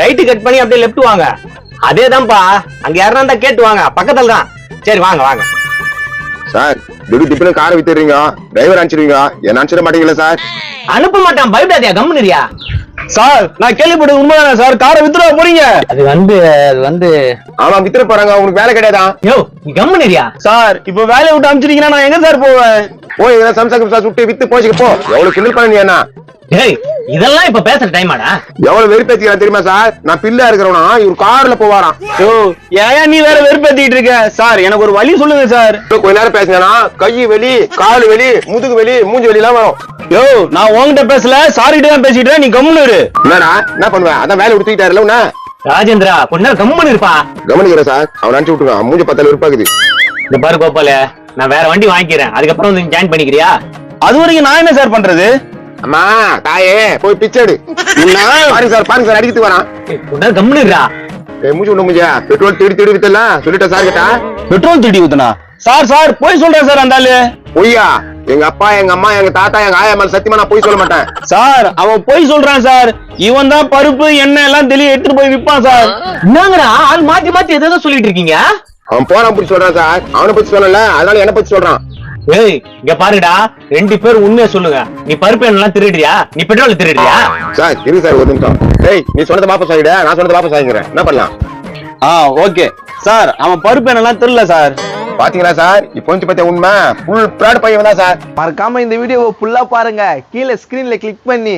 Right cut பண்ணி அப்படியே left வாங்க. அதேதான்ப்பா, அங்க யாரா இருந்தா கேட்டு வாங்க, பக்கத்துல தான். சரி வாங்க வாங்க. சார் திடீர்னு காரை வித்துறீங்க, டிரைவர் அனுப்பிச்சிருவீங்க, என்ன அனுப்பிச்சிட மாட்டீங்களா சார்? அனுப்ப மாட்டான், பயப்படாதியா, கம்முனியா. சார் நான் கேள்விப்பட்டது உண்மைதானே சார்? காரை வித்துட போறீங்க? அது வந்து ஆமா வித்துற போறாங்க, உங்களுக்கு வேலை கிடையாதான்? யோ நீ கம்முனியா. சார் இப்ப வேலையை விட்டு அனுப்பிச்சிட்டீங்கன்னா நான் எங்க சார் போவேன்? போய் சம்சா சுட்டு வித்து போச்சுக்க போ. எவ்வளவு கிண்டல் பண்ண நீ என்ன? ஏய் இதெல்லாம் இப்ப பேசுற டைமாடா? எவ்வளவு வெறுப்பேத்திக்கிறான் தெரியுமா சார்? நான் பிள்ளை இருக்கிறவனா இவர் கார்ல போவாராம். யோ ஏன் நீ வேற வெறுப்பேத்திட்டு இருக்க? சார் எனக்கு ஒரு வழி சொல்லுங்க சார். கொஞ்ச நேரம் பேசினா கை வெளி, கால் வெளி, முதுகு வெளி, மூஞ்சி வெளி எல்லாம் வரும். யோ நான் உன்கிட்ட பேசல, சாரிட்டு தான் பேசிட்டு, நீ கம்முனு இரு. என்னடா என்ன பண்ணுவேன்? அதான் வேலை விடுத்துக்கிட்டாருல உன்ன. ராஜேந்திரா கொஞ்ச நேரம் கம்முன்னு இருப்பா. கவனிக்கிறேன் சார், அவன் அனுப்பிச்சு விட்டுருவான். மூஞ்சி பத்தால வெறுப்பாக்குது. இந்த பாரு கோபால, நான் வேற வண்டி வாங்கிக்கிறேன், அதுக்கப்புறம் வந்து ஜாயின் பண்ணிக்கிறியா? அது வரைக்கும் நான் என்ன சார் பண்றது? அம்மா தாயே போய் பிச்சைடு. பாருங்க சார் அடிக்கிட்டு வரான். கொஞ்ச நேரம் கம்முன்னு இருடா. மூஞ்சி விட முடியா? பெட்ரோல் தேடி வித்தலாம் சொல்லிட்டேன் சார் கிட்ட. பெட்ரோல் திருடி ஊத்துனா? சார் போய் சொல்றேன் சார். அந்த ஆளு பொய்யா? எங்க அப்பா, எங்க அம்மா, எங்க தாத்தா, எங்க ஆயா மேல சத்தியமா நான் போய் சொல்ல மாட்டேன் சார். அவன் போய் சொல்றான் சார். இவன் தான் பருப்பு எண்ணெய் எல்லாம் தெளிய எடுத்துட்டு போய் விற்பான் சார். என்னங்கடா ஆள் மாத்தி மாத்தி எதோ சொல்லிட்டு இருக்கீங்க? அவன் போறான் பத்தி சொல்றான் சார். அவனை பத்தி சொல்லல, அதனால என்ன பத்தி சொல்றான். ஏய் இங்க பாருடா, 2 பேர் உண்மையை சொல்லுங்க. நீ பருப்பு எண்ணெய் திருடியா? நீ பெட்ரோல் திருடியா? சார் இரு சார் ஒரு நிமிஷம். டேய் நீ சொன்னதை வாபஸ் வாங்கிட, நான் சொன்னதை வாபஸ் வாங்கிக்கிறேன். என்ன பண்ணலாம்? Okay sir. அவன் பருப்பு எண்ணெய் தெரியல சார். பாத்தீங்களா சார், இப்போ பத்தி உண்மை ஃபுல் பிராட் பையன் தான் சார். மறக்காம இந்த வீடியோவை ஃபுல்லா பாருங்க, கீழே ஸ்கிரீன்ல கிளிக் பண்ணி